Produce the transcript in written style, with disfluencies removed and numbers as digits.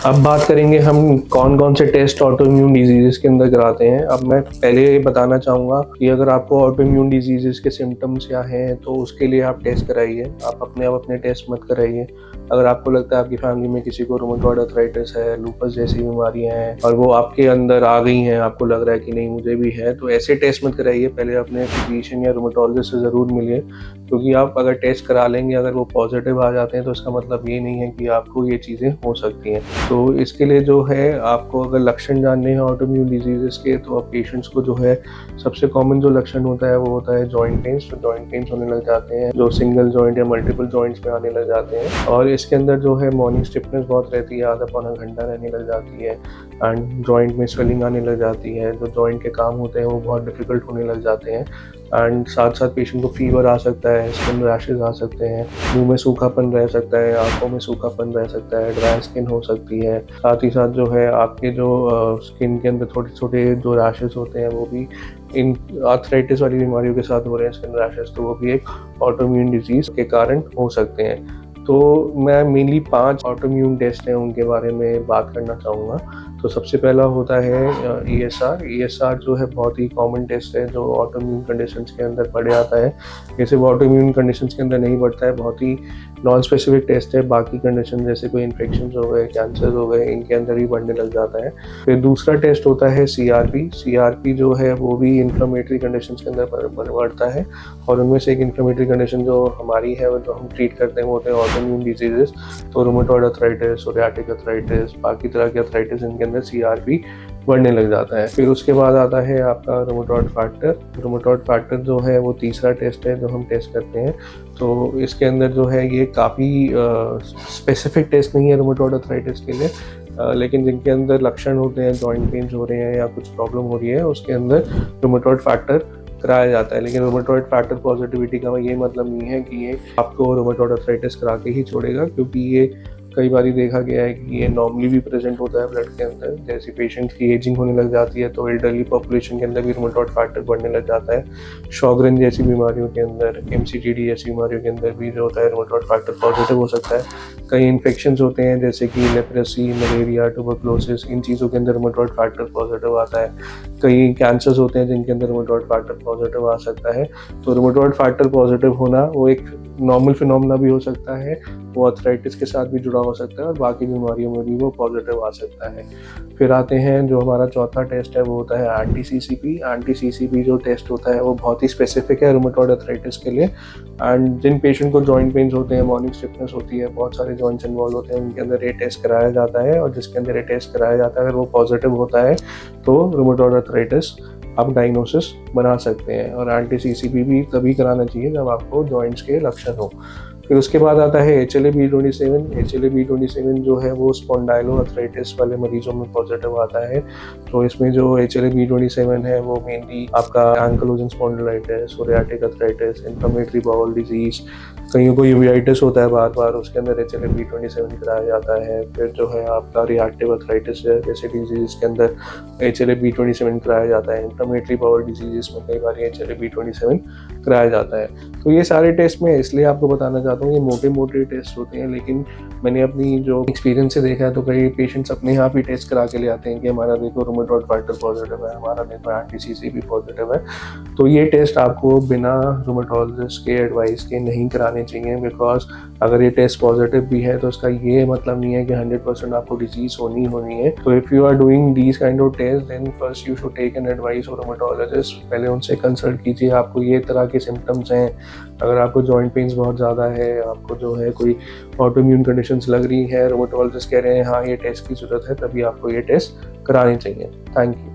अब बात करेंगे हम कौन कौन से टेस्ट ऑटो इम्यून डिजीजेस के अंदर कराते हैं। अब मैं पहले ये बताना चाहूँगा कि अगर आपको ऑटो इम्यून डिजीजेस के सिम्टम्स या हैं तो उसके लिए आप टेस्ट कराइए। आप अपने टेस्ट मत कराइए। अगर आपको लगता है आपकी फैमिली में किसी को रूमेटॉइड आर्थराइटिस है, लूपस जैसी बीमारियां हैं और वो आपके अंदर आ गई हैं, आपको लग रहा है कि नहीं मुझे भी है, तो ऐसे टेस्ट मत कराइए। पहले अपने फिजिशियन या रूमेटोलॉजिस्ट से ज़रूर मिलिए, क्योंकि आप अगर टेस्ट करा लेंगे, अगर वो पॉजिटिव आ जाते हैं तो इसका मतलब ये नहीं है कि आपको ये चीज़ें हो सकती हैं। तो इसके लिए जो है, आपको अगर लक्षण जानने हैं ऑटो इम्यून डिजीजेस के, तो आप पेशेंट्स को जो है सबसे कॉमन जो लक्षण होता है वो होता है जॉइंट पेन्स। तो जॉइंट पेन्स होने लग जाते हैं जो सिंगल जॉइंट या मल्टीपल जॉइंट्स में आने लग जाते हैं, और इसके अंदर जो है मॉर्निंग स्टिफनेस बहुत रहती है, आधा पौना घंटा रहने लग जाती है, एंड जॉइंट में स्वेलिंग आने लग जाती है। जो जॉइंट के काम होते हैं वो बहुत डिफिकल्ट होने लग जाते हैं, एंड साथ साथ पेशेंट को फीवर आ सकता है, स्किन रैशेज आ सकते हैं, मुंह में सूखापन रह सकता है, आंखों में सूखापन रह सकता है, ड्राई स्किन हो सकती है। साथ ही साथ जो है आपके जो स्किन के अंदर छोटे छोटे जो रैशेज होते हैं वो भी इन आर्थराइटिस वाली बीमारियों के साथ हो रहे हैं, स्किन रैशेज, तो वो भी एक ऑटोइम्यून डिजीज के कारण हो सकते हैं। तो मैं मेनली 5 ऑटोइम्यून टेस्ट हैं उनके बारे में बात करना चाहूँगा। तो सबसे पहला होता है ESR। ESR जो है बहुत ही कॉमन टेस्ट है जो ऑटोइम्यून कंडीशंस के अंदर पड़ जाता है। जैसे वो ऑटोइम्यून कंडीशंस के अंदर नहीं पड़ता है, बहुत ही नॉन स्पेसिफिक टेस्ट है। बाकी कंडीशन जैसे कोई इन्फेक्शन हो गए, कैंसर हो गए, इनके अंदर ही बढ़ने लग जाता है। फिर दूसरा टेस्ट होता है CRP। CRP जो है वो भी इन्फ्लेमेटरी कंडीशंस के अंदर बढ़ता है, और उनमें से एक इन्फ्लेमेटरी कंडीशन जो हमारी है, वो जो हम ट्रीट करते हैं वो होते हैं ऑटोइम्यून डिजीजेस। तो रूमेटॉइड आर्थराइटिस, सोरियाटिक आर्थराइटिस, बाकी तरह के आर्थराइटिस, इनके अंदर CRP बढ़ने लग जाता है। फिर उसके बाद आता है आपका रूमेटॉइड फैक्टर। रूमेटॉइड फैक्टर जो है वो तीसरा टेस्ट है जो हम टेस्ट करते हैं। तो इसके अंदर जो है ये काफ़ी स्पेसिफिक टेस्ट नहीं है रूमेटॉइड आर्थराइटिस के लिए, लेकिन जिनके अंदर लक्षण होते हैं, जॉइंट पेन्स हो रहे हैं या कुछ प्रॉब्लम हो रही है, उसके अंदर रूमेटॉइड फैक्टर कराया जाता है। लेकिन रूमेटॉइड फैक्टर पॉजिटिविटी का ये मतलब नहीं है कि ये आपको रूमेटॉइड आर्थराइटिस करा के ही छोड़ेगा, क्योंकि ये कई बार देखा गया है कि ये नॉर्मली भी प्रेजेंट होता है ब्लड के अंदर। जैसे पेशेंट की एजिंग होने लग जाती है तो एल्डरली पॉपुलेशन के अंदर भी रूमेटॉइड फैक्टर बढ़ने लग जाता है। शॉगरेन जैसी बीमारियों के अंदर, MCTD जैसी बीमारियों के अंदर भी जो होता है रूमेटॉइड फैक्टर पॉजिटिव हो सकता है। कई इन्फेक्शंस होते हैं जैसे कि लेप्रेसी, मलेरिया, ट्यूबरकुलोसिस, इन चीज़ों के अंदर रूमेटॉइड फैक्टर पॉजिटिव आता है। कई कैंसर्स होते हैं जिनके अंदर रूमेटॉइड फैक्टर पॉजिटिव आ सकता है। तो रूमेटॉइड फैक्टर पॉजिटिव होना वो एक नॉर्मल फिनोमेना भी हो सकता है, वो आर्थराइटिस के साथ भी जुड़ा हो सकता है, और बाकी बीमारियों में भी वो पॉजिटिव आ सकता है। फिर आते हैं जो हमारा चौथा टेस्ट है वो होता है एंटी-CCP। एंटी-CCP जो टेस्ट होता है वो बहुत ही स्पेसिफिक है रूमेटॉइड आर्थराइटिस के लिए, एंड जिन पेशेंट को जॉइंट पेन्स होते हैं, मॉर्निंग स्टिफनेस होती है, बहुत सारे जॉइंट्स इन्वॉल्व होते हैं, उनके अंदर ये टेस्ट कराया जाता है, और जिसके अंदर ये टेस्ट कराया जाता है अगर वो पॉजिटिव होता है तो रूमेटॉइड आर्थराइटिस आप डायग्नोसिस बना सकते हैं। और एंटी-CCP भी तभी कराना चाहिए जब आपको जॉइंट्स के लक्षण हो। फिर उसके बाद आता है HLA-B27। HLA-B27 जो है वो स्पॉन्डाइलो आर्थराइटिस वाले मरीजों में पॉजिटिव आता है। तो इसमें जो HLA-B27 है वो मेनली आपका ankylosing spondylitis, psoriatic arthritis, inflammatory bowel disease, कईयों को यूवेइटिस होता है बार बार, उसके अंदर HLA-B27 कराया जाता है। फिर जो है आपका रिएक्टिव आर्थराइटिस है जैसे डिजीज के अंदर HLA-B27 कराया जाता है। इन्फ्लेमेटरी बाउल डिजीज में कई बार HLA-B27 कराया जाता है। तो ये सारे टेस्ट में इसलिए आपको बताना चाहता हूँ, ये मोटे मोटे टेस्ट होते हैं, लेकिन मैंने अपनी जो एक्सपीरियंस से देखा है तो कई पेशेंट्स अपने आप ही टेस्ट करा के ले आते हैं कि हमारा देखो रूमेटॉइड फैक्टर पॉजिटिव है, हमारा देखो एंटी-CCP पॉजिटिव है। तो ये टेस्ट आपको बिना रूमेटोलॉजिस्ट के एडवाइस के नहीं कराने चाहिए, बिकॉज अगर ये टेस्ट पॉजिटिव भी है तो इसका ये मतलब नहीं है कि 100% आपको डिजीज होनी है। तो if you are doing these kind of test, then first you should take an advice of rheumatologist. पहले उनसे कंसल्ट कीजिए, आपको ये तरह के सिम्टम्स हैं, अगर आपको जॉइंट पेन्स बहुत ज़्यादा है, आपको जो है कोई ऑटोइम्यून कंडीशंस लग रही है, रूमेटोलॉजिस्ट कह रहे हैं हाँ ये टेस्ट की ज़रूरत है, तभी आपको ये टेस्ट करानी चाहिए। Thank you.